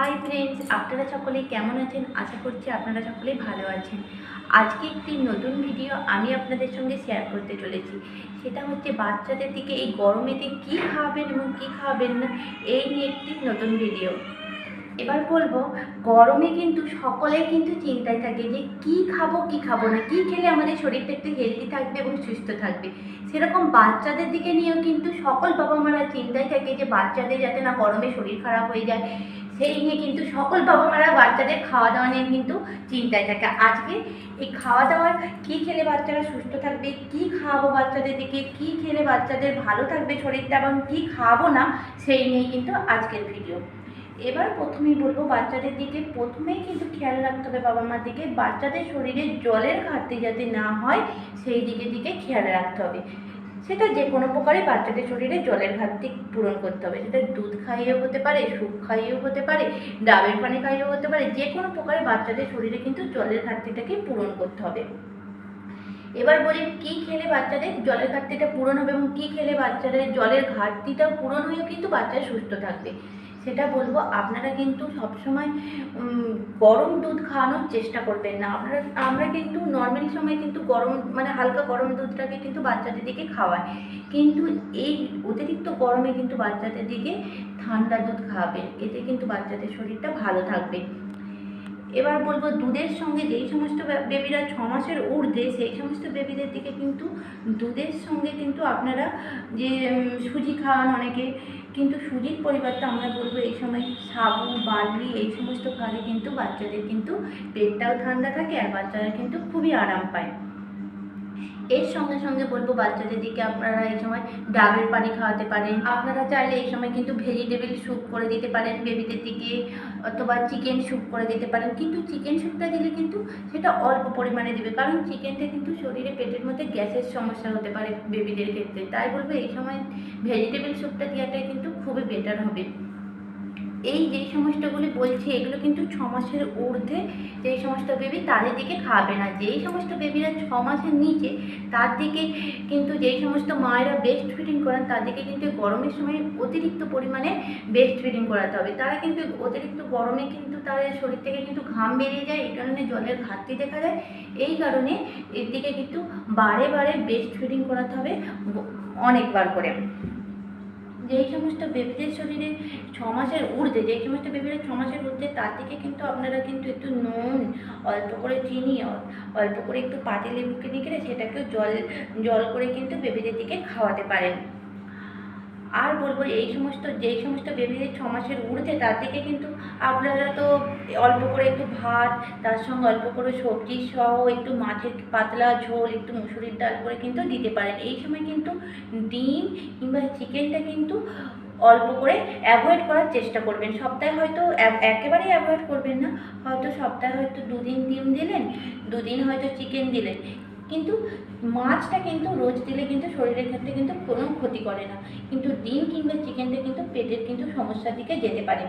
Hi friends, আপনারা সকলেই কেমন আছেন? আশা করছি আপনারা সকলেই ভালো আছেন। আজকে একটি নতুন ভিডিও আমি আপনাদের সঙ্গে শেয়ার করতে চলেছি। সেটা হচ্ছে বাচ্চাদের দিকে এই গরমেতে কী খাওয়াবেন এবং কী খাওয়াবেন না, এই নিয়ে একটি নতুন ভিডিও। এবার বলবো, গরমে কিন্তু সকলেই কিন্তু চিন্তায় থাকে যে কী খাবো কী খাবো না, কী খেলে আমাদের শরীরটা একটু হেলদি থাকবে এবং সুস্থ থাকবে। সেরকম বাচ্চাদের দিকে নিয়েও কিন্তু সকল বাবা মারা চিন্তায় থাকে যে বাচ্চাদের যাতে না গরমে শরীর খারাপ হয়ে যায়, সেই নিয়ে কিন্তু সকল বাবা মারা বাচ্চাদের খাওয়া দাওয়া নিয়ে কিন্তু চিন্তায় থাকে। আজকে এই খাওয়া দাওয়ার কী খেলে বাচ্চারা সুস্থ থাকবে, কী খাওয়াবো বাচ্চাদের দিকে, কী খেলে বাচ্চাদের ভালো থাকবে শরীরটা এবং কী খাওয়াবো না, সেই নিয়ে কিন্তু আজকের ভিডিও। এবার প্রথমেই বলবো, বাচ্চাদের দিকে প্রথমেই কিন্তু খেয়াল রাখতে হবে বাবা মার দিকে, বাচ্চাদের শরীরে জলের ঘাটতি যাতে না হয় সেই দিকে খেয়াল রাখতে হবে। সেটা যে কোনো প্রকারে বাচ্চাদের শরীরে জলের ঘাটতি পূরণ করতে হবে। সেটা দুধ খাইয়েও হতে পারে, স্যুপ খাইয়েও হতে পারে, ডাবের পানি খাইয়েও হতে পারে, যে কোনো প্রকারে বাচ্চাদের শরীরে কিন্তু জলের ঘাটতিটাকে পূরণ করতে হবে। এবার বলি, কী খেলে বাচ্চাদের জলের ঘাটতিটা পূরণ হবে এবং কী খেলে বাচ্চাদের জলের ঘাটতিটাও পূরণ হয়েও কিন্তু বাচ্চারা সুস্থ থাকবে, সেটা বলবো। আপনারা কিন্তু সবসময় গরম দুধ খাওয়ানোর চেষ্টা করবেন না। আমরা কিন্তু নর্মালি সময় কিন্তু গরম মানে হালকা গরম দুধটাকে কিন্তু বাচ্চাদের দিকে খাওয়াই, কিন্তু এই অতিরিক্ত গরমে কিন্তু বাচ্চাদের দিকে ঠান্ডা দুধ খাওয়াবেন, এতে কিন্তু বাচ্চাদের শরীরটা ভালো থাকবে। এবার বলবো, দুধের সঙ্গে যেই সমস্ত বেবিরা 6 মাসের ঊর্ধ্বে সেই সমস্ত বেবিদের দিকে কিন্তু দুধের সঙ্গে কিন্তু আপনারা যে সুজি খাওয়ান অনেকে, কিন্তু সুজির পরিবর্তে আমরা বলবো এই সময় সাবু, বার্লি এই সমস্ত খাওয়ালে কিন্তু বাচ্চাদের কিন্তু পেটটাও ঠান্ডা থাকে আর বাচ্চারা কিন্তু খুবই আরাম পায়। এর সঙ্গে সঙ্গে বলবো, বাচ্চাদের দিকে আপনারা এই সময় ডাবের পানি খাওয়াতে পারেন। আপনারা চাইলে এই সময় কিন্তু ভেজিটেবল স্যুপ করে দিতে পারেন বেবিদের দিকে, অথবা চিকেন স্যুপ করে দিতে পারেন। কিন্তু চিকেন স্যুপটা দিলে কিন্তু সেটা অল্প পরিমাণে দেবে, কারণ চিকেনটা কিন্তু শরীরে পেটের মধ্যে গ্যাসের সমস্যা হতে পারে বেবিদের ক্ষেত্রে। তাই বলবো এই সময় ভেজিটেবল স্যুপটা দেওয়াটাই কিন্তু খুবই বেটার হবে। এই যে সমস্তগুলি বলছি এগুলো কিন্তু 6 মাসের ঊর্ধ্বে যেই সমস্ত বেবি তাদের দিকে খাবে না। যেই সমস্ত বেবিরা 6 মাসের নিচে তার দিকে কিন্তু, যেই সমস্ত মায়েরা ব্রেস্ট ফিডিং করান তাদেরকে কিন্তু গরমের সময় অতিরিক্ত পরিমাণে ব্রেস্ট ফিডিং করাতে হবে। তারা কিন্তু অতিরিক্ত গরমে কিন্তু তাদের শরীর থেকে কিন্তু ঘাম বেরিয়ে যায়, এই কারণে জলের ঘাটতি দেখা যায়। এই কারণে এর দিকে কিন্তু বারে বারে ব্রেস্ট ফিডিং করাতে হবে, অনেকবার করে। যেই সমস্ত বেবিদের শরীরে 6 মাসের ঊর্ধ্বে, যেই সমস্ত বেবিরা 6 মাসের ঊর্ধ্বে তার দিকে কিন্তু আপনারা কিন্তু একটু নুন, অল্প করে চিনি, অল্প করে একটু পাতিলেবু কিনে সেটাকেও জল করে কিন্তু বেবিদের দিকে খাওয়াতে পারেন। আর বলবো, যেই সমস্ত বেবিদের 6 মাসের ঊর্ধ্বে তার দিকে কিন্তু আপনারা তো অল্প করে একটু ভাত, তার সঙ্গে অল্প করে সবজি সহ একটু মাছের পাতলা ঝোল, একটু মুসুরির ডাল করে কিন্তু দিতে পারেন। এই সময় কিন্তু ডিম কিংবা চিকেনটা কিন্তু অল্প করে অ্যাভয়েড করার চেষ্টা করবেন। সপ্তাহে হয়তো একেবারেই অ্যাভয়েড করবেন না, হয়তো সপ্তাহে হয়তো 2 দিন ডিম দিলেন, 2 দিন হয়তো চিকেন দিলেন, কিন্তু মাছটা কিন্তু রোজ দিলে কিন্তু শরীরের ক্ষেত্রে কিন্তু কোনো ক্ষতি করে না, কিন্তু ডিম কিংবা চিকেনটা কিন্তু পেটের কিন্তু সমস্যার দিকে যেতে পারে।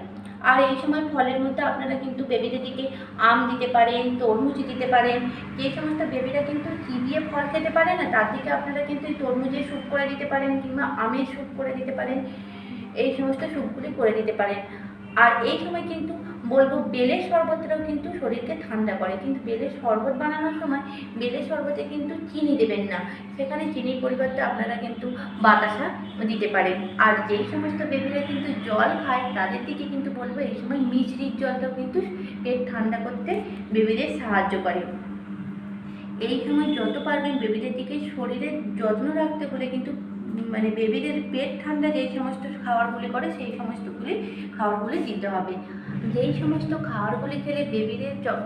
আর এই সময় ফলের মধ্যে আপনারা কিন্তু বেবিদের দিকে আম দিতে পারেন, তরমুজ দিতে পারেন। যে সমস্ত বেবিরা কিন্তু চিবিয়ে ফল খেতে পারে না তার দিকে আপনারা কিন্তু তরমুজের স্যুপ করে দিতে পারেন কিংবা আমের স্যুপ করে দিতে পারেন, এই সমস্ত স্যুপগুলি করে দিতে পারেন। আর এই সময় কিন্তু বলবো, বেলের শরবতটাও কিন্তু শরীরকে ঠান্ডা করে, কিন্তু বেলের শরবত বানানোর সময় বেলের শরবতে কিন্তু চিনি দেবেন না, সেখানে চিনির পরিবর্তে আপনারা কিন্তু বাতাসা দিতে পারেন। আর যেই সমস্ত বেবিরা কিন্তু জল খায় তাদের দিকে কিন্তু বলবো এই সময় মিছরির জলটাও কিন্তু পেট ঠান্ডা করতে বেবিদের সাহায্য করে। এই সময় যত পারবেন বেবিদের দিকে শরীরের যত্ন রাখতে হলে কিন্তু মানে বেবিদের পেট ঠান্ডা যেই সমস্ত খাবারগুলি করে সেই সমস্তগুলি খাবারগুলি দিতে হবে। যেই সমস্ত খাবারগুলি খেলে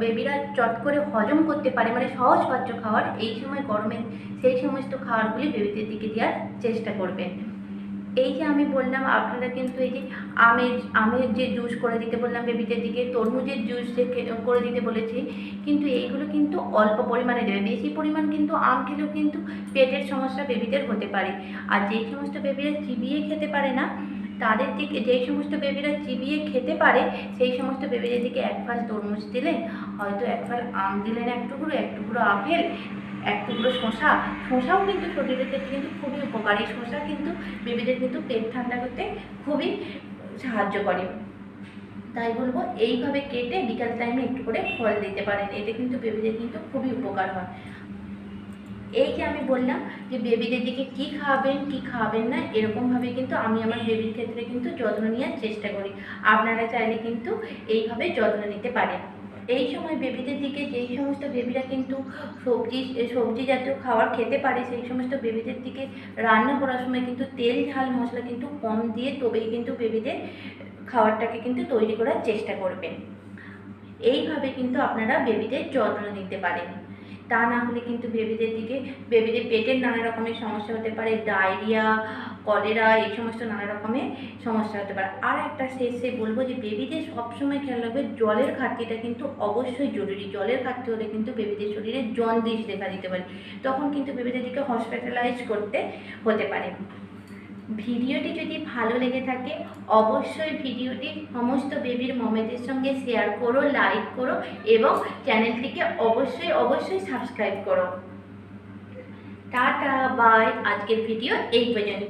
বেবিরা চট করে হজম করতে পারে, মানে সহজপাচ্য খাবার, এই সময় গরমে সেই সমস্ত খাবারগুলি বেবিদের দিকে দেওয়ার চেষ্টা করবেন। এই যে আমি বললাম আপনারা কিন্তু এই যে আমের যে জুস করে দিতে বললাম বেবিদের দিকে, তরমুজের জুস যে করে দিতে বলেছি, কিন্তু এইগুলো কিন্তু অল্প পরিমাণে দেবে। বেশি পরিমাণ কিন্তু আম খেলেও কিন্তু পেটের সমস্যা বেবিদের হতে পারে। আর যেই সমস্ত বেবিরা চিবিয়ে খেতে পারে না তাদের দিকে, যেই সমস্ত বেবিরা চিবিয়ে খেতে পারে সেই সমস্ত বেবিদের দিকে 1 ফাল তরমুজ দিলেন, হয়তো 1 ফাল আম দিলেন, এক টুকরো আপেল, 1 টুকরো শসাও কিন্তু শরীরের ক্ষেত্রে কিন্তু খুবই উপকারী। শসা কিন্তু বেবিদের কিন্তু পেট ঠান্ডা করতে খুবই সাহায্য করে। তাই বলবো এইভাবে কেটে বিকাল টাইমে একটু করে ফল দিতে পারেন, এতে কিন্তু বেবিদের কিন্তু খুবই উপকার হয়। এই যে আমি বললাম যে বেবিদের দিকে কী খাওয়াবেন কী খাওয়াবেন না, এরকমভাবে কিন্তু আমি আমার বেবির ক্ষেত্রে কিন্তু যত্ন নেওয়ার চেষ্টা করি। আপনারা চাইলে কিন্তু এইভাবে যত্ন নিতে পারেন। এই সময় বেবিদের দিকে যেই সমস্ত বেবিরা কিন্তু সবজি জাতীয় খাবার খেতে পারে, সেই সমস্ত বেবিদের দিকে রান্না করার সময় কিন্তু তেল ঝাল মশলা কিন্তু কম দিয়ে তবেই কিন্তু বেবিদের খাবারটাকে কিন্তু তৈরি করার চেষ্টা করবেন। এইভাবে কিন্তু আপনারা বেবিদের যত্ন নিতে পারেন। তা না হলে কিন্তু বেবিদের পেটের নানা রকমের সমস্যা হতে পারে, ডায়রিয়া, কলেরা, এই সমস্ত নানা রকমের সমস্যা হতে পারে। আর একটা শেষে বলবো যে বেবিদের সবসময় খেয়াল রাখবে জলের ঘাটতিটা কিন্তু অবশ্যই জরুরি। জলের ঘাটতি হলে কিন্তু বেবিদের শরীরে জন্ডিস দেখা দিতে পারে, তখন কিন্তু বেবিদেরকে হসপিটালাইজ করতে হতে পারে। ভিডিওটি যদি ভালো লেগে থাকে অবশ্যই ভিডিওটি সমস্ত বেবির মমেদের সঙ্গে শেয়ার করো, লাইক করো এবং চ্যানেলটিকে অবশ্যই সাবস্ক্রাইব করো। Tata bye. আজকের ভিডিও এই পর্যন্ত।